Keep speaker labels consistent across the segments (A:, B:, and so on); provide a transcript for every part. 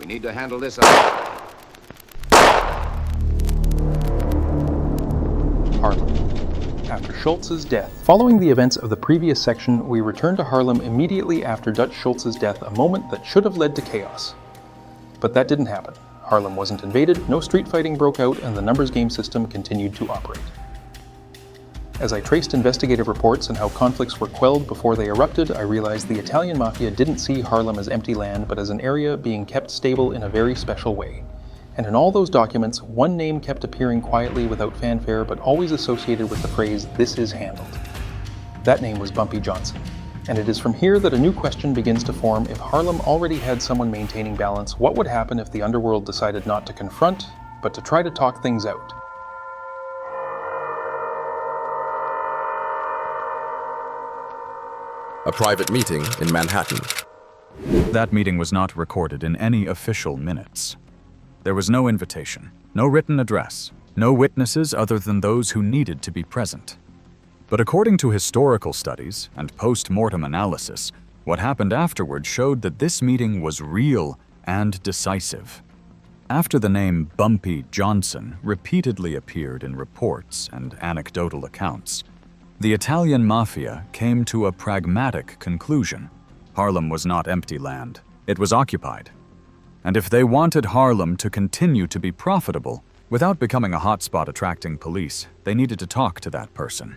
A: We need to handle this up.
B: Harlem. After Schultz's death. Following the events of the previous section, we return to Harlem immediately after Dutch Schultz's death, a moment that should have led to chaos. But that didn't happen. Harlem wasn't invaded, no street fighting broke out, and the numbers game system continued to operate. As I traced investigative reports and how conflicts were quelled before they erupted, I realized the Italian Mafia didn't see Harlem as empty land, but as an area being kept stable in a very special way. And in all those documents, one name kept appearing quietly without fanfare, but always associated with the phrase, "This is handled." That name was Bumpy Johnson. And it is from here that a new question begins to form. If Harlem already had someone maintaining balance, what would happen if the underworld decided not to confront, but to try to talk things out?
C: A private meeting in Manhattan.
D: That meeting was not recorded in any official minutes. There was no invitation, no written address, no witnesses other than those who needed to be present. But according to historical studies and post-mortem analysis, what happened afterward showed that this meeting was real and decisive. After the name Bumpy Johnson repeatedly appeared in reports and anecdotal accounts, the Italian Mafia came to a pragmatic conclusion. Harlem was not empty land, it was occupied. And if they wanted Harlem to continue to be profitable, without becoming a hotspot attracting police, they needed to talk to that person.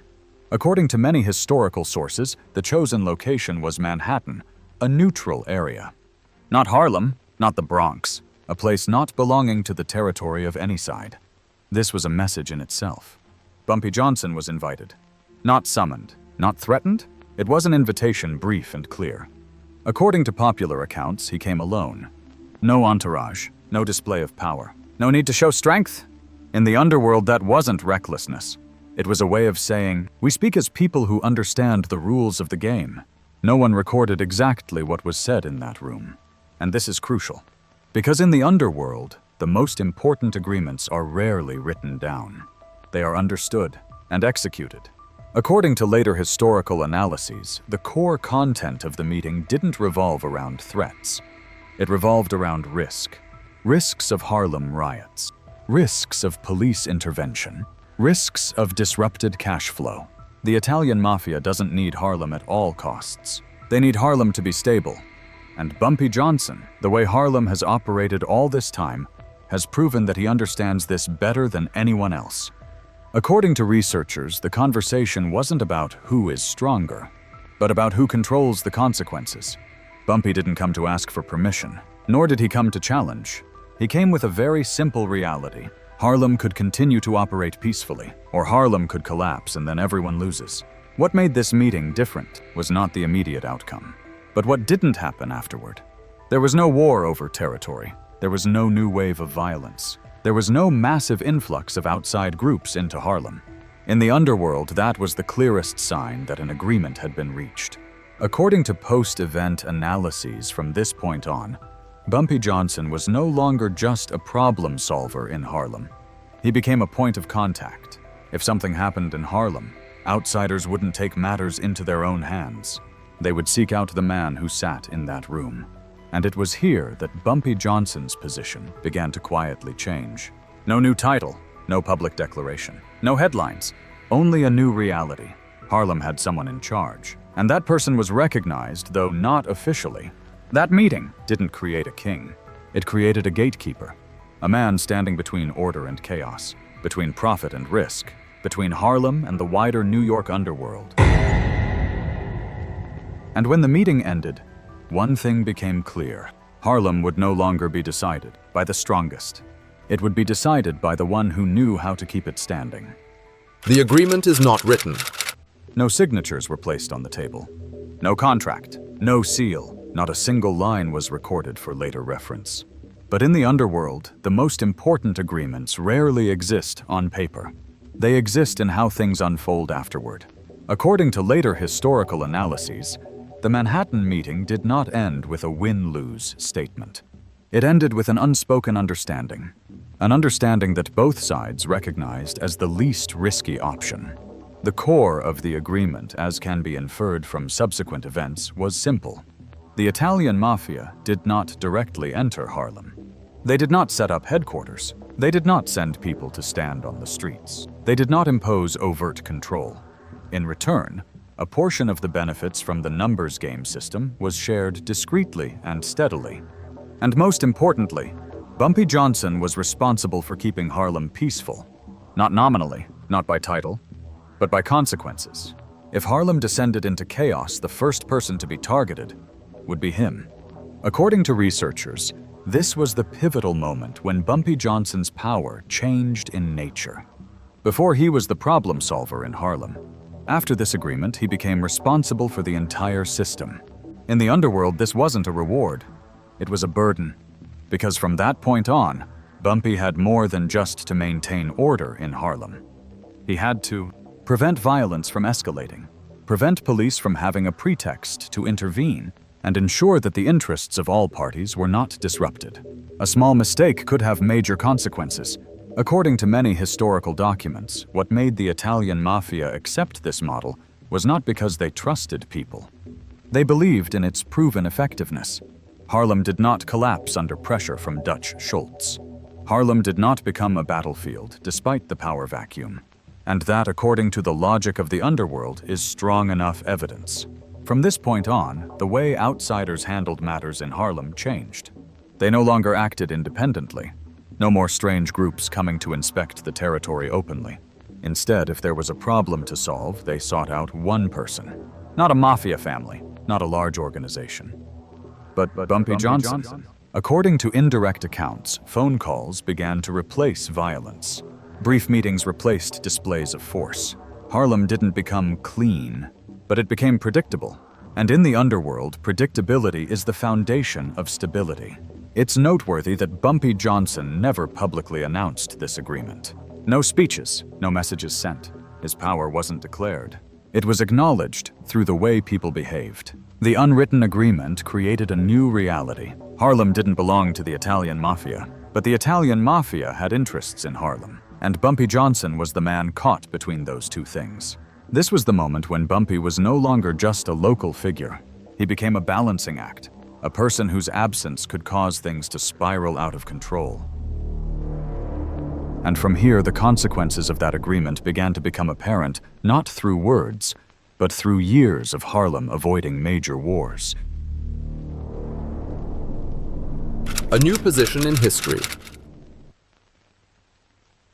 D: According to many historical sources, the chosen location was Manhattan, a neutral area. Not Harlem, not the Bronx, a place not belonging to the territory of any side. This was a message in itself. Bumpy Johnson was invited. Not summoned, not threatened, it was an invitation brief and clear. According to popular accounts, he came alone. No entourage, no display of power, no need to show strength. In the underworld, that wasn't recklessness. It was a way of saying, we speak as people who understand the rules of the game. No one recorded exactly what was said in that room. And this is crucial, because in the underworld, the most important agreements are rarely written down. They are understood and executed. According to later historical analyses, the core content of the meeting didn't revolve around threats. It revolved around risk. Risks of Harlem riots. Risks of police intervention. Risks of disrupted cash flow. The Italian Mafia doesn't need Harlem at all costs. They need Harlem to be stable. And Bumpy Johnson, the way Harlem has operated all this time, has proven that he understands this better than anyone else. According to researchers, the conversation wasn't about who is stronger, but about who controls the consequences. Bumpy didn't come to ask for permission, nor did he come to challenge. He came with a very simple reality. Harlem could continue to operate peacefully, or Harlem could collapse and then everyone loses. What made this meeting different was not the immediate outcome, but what didn't happen afterward. There was no war over territory. There was no new wave of violence. There was no massive influx of outside groups into Harlem. In the underworld, that was the clearest sign that an agreement had been reached. According to post-event analyses from this point on, Bumpy Johnson was no longer just a problem solver in Harlem. He became a point of contact. If something happened in Harlem, outsiders wouldn't take matters into their own hands. They would seek out the man who sat in that room. And it was here that Bumpy Johnson's position began to quietly change. No new title, no public declaration, no headlines, only a new reality. Harlem had someone in charge, and that person was recognized, though not officially. That meeting didn't create a king. It created a gatekeeper, a man standing between order and chaos, between profit and risk, between Harlem and the wider New York underworld. And when the meeting ended, one thing became clear. Harlem would no longer be decided by the strongest. It would be decided by the one who knew how to keep it standing.
C: The agreement is not written.
D: No signatures were placed on the table. No contract, no seal, not a single line was recorded for later reference. But in the underworld, the most important agreements rarely exist on paper. They exist in how things unfold afterward. According to later historical analyses, the Manhattan meeting did not end with a win-lose statement. It ended with an unspoken understanding, an understanding that both sides recognized as the least risky option. The core of the agreement, as can be inferred from subsequent events, was simple. The Italian Mafia did not directly enter Harlem. They did not set up headquarters. They did not send people to stand on the streets. They did not impose overt control. In return, a portion of the benefits from the numbers game system was shared discreetly and steadily. And most importantly, Bumpy Johnson was responsible for keeping Harlem peaceful. Not nominally, not by title, but by consequences. If Harlem descended into chaos, the first person to be targeted would be him. According to researchers, this was the pivotal moment when Bumpy Johnson's power changed in nature. Before, he was the problem solver in Harlem. After this agreement, he became responsible for the entire system. In the underworld, this wasn't a reward. It was a burden. Because from that point on, Bumpy had more than just to maintain order in Harlem. He had to prevent violence from escalating, prevent police from having a pretext to intervene, and ensure that the interests of all parties were not disrupted. A small mistake could have major consequences. According to many historical documents, what made the Italian Mafia accept this model was not because they trusted people. They believed in its proven effectiveness. Harlem did not collapse under pressure from Dutch Schultz. Harlem did not become a battlefield despite the power vacuum. And that, according to the logic of the underworld, is strong enough evidence. From this point on, the way outsiders handled matters in Harlem changed. They no longer acted independently. No more strange groups coming to inspect the territory openly. Instead, if there was a problem to solve, they sought out one person. Not a mafia family, not a large organization. But Bumpy Johnson. According to indirect accounts, phone calls began to replace violence. Brief meetings replaced displays of force. Harlem didn't become clean, but it became predictable. And in the underworld, predictability is the foundation of stability. It's noteworthy that Bumpy Johnson never publicly announced this agreement. No speeches, no messages sent. His power wasn't declared. It was acknowledged through the way people behaved. The unwritten agreement created a new reality. Harlem didn't belong to the Italian Mafia, but the Italian Mafia had interests in Harlem, and Bumpy Johnson was the man caught between those two things. This was the moment when Bumpy was no longer just a local figure. He became a balancing act, a person whose absence could cause things to spiral out of control. And from here, the consequences of that agreement began to become apparent, not through words, but through years of Harlem avoiding major wars.
C: A new position in history.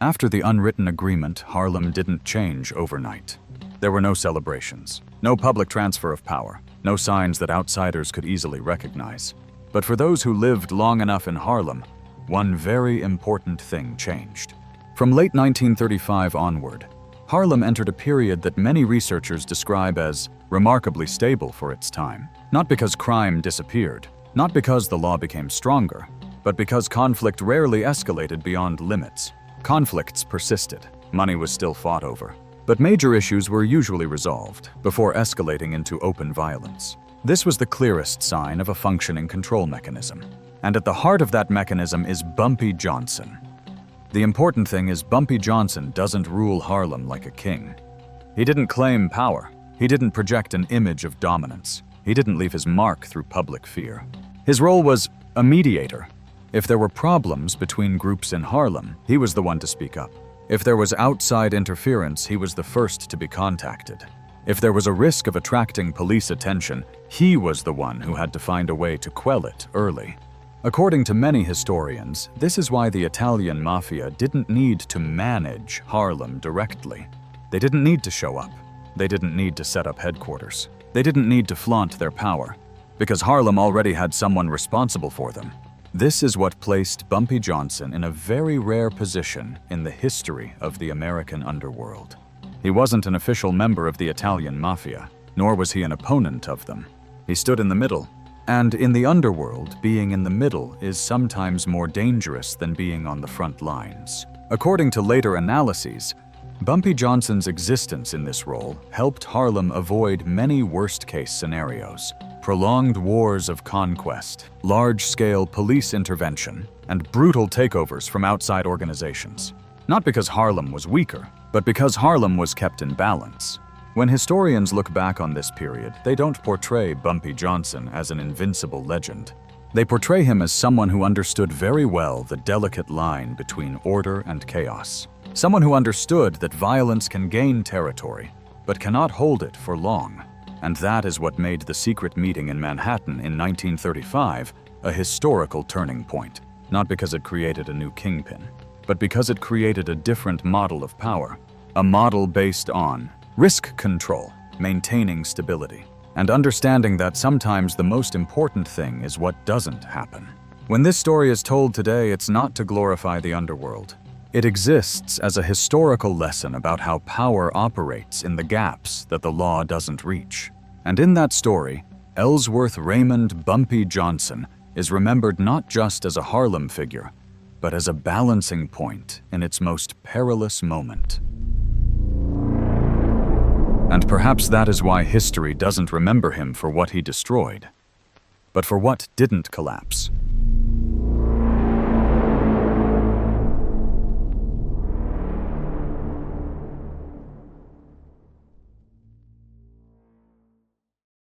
D: After the unwritten agreement, Harlem didn't change overnight. There were no celebrations, no public transfer of power, no signs that outsiders could easily recognize. But for those who lived long enough in Harlem, one very important thing changed. From late 1935 onward, Harlem entered a period that many researchers describe as remarkably stable for its time. Not because crime disappeared, not because the law became stronger, but because conflict rarely escalated beyond limits. Conflicts persisted, money was still fought over, but major issues were usually resolved before escalating into open violence. This was the clearest sign of a functioning control mechanism. And at the heart of that mechanism is Bumpy Johnson. The important thing is Bumpy Johnson doesn't rule Harlem like a king. He didn't claim power. He didn't project an image of dominance. He didn't leave his mark through public fear. His role was a mediator. If there were problems between groups in Harlem, he was the one to speak up. If there was outside interference, he was the first to be contacted. If there was a risk of attracting police attention, he was the one who had to find a way to quell it early. According to many historians, this is why the Italian Mafia didn't need to manage Harlem directly. They didn't need to show up. They didn't need to set up headquarters. They didn't need to flaunt their power, because Harlem already had someone responsible for them. This is what placed Bumpy Johnson in a very rare position in the history of the American underworld. He wasn't an official member of the Italian Mafia, nor was he an opponent of them. He stood in the middle. And in the underworld, being in the middle is sometimes more dangerous than being on the front lines. According to later analyses, Bumpy Johnson's existence in this role helped Harlem avoid many worst-case scenarios: prolonged wars of conquest, large-scale police intervention, and brutal takeovers from outside organizations. Not because Harlem was weaker, but because Harlem was kept in balance. When historians look back on this period, they don't portray Bumpy Johnson as an invincible legend. They portray him as someone who understood very well the delicate line between order and chaos. Someone who understood that violence can gain territory, but cannot hold it for long. And that is what made the secret meeting in Manhattan in 1935 a historical turning point. Not because it created a new kingpin, but because it created a different model of power. A model based on risk control, maintaining stability, and understanding that sometimes the most important thing is what doesn't happen. When this story is told today, it's not to glorify the underworld. It exists as a historical lesson about how power operates in the gaps that the law doesn't reach. And in that story, Ellsworth Raymond Bumpy Johnson is remembered not just as a Harlem figure, but as a balancing point in its most perilous moment. And perhaps that is why history doesn't remember him for what he destroyed, but for what didn't collapse.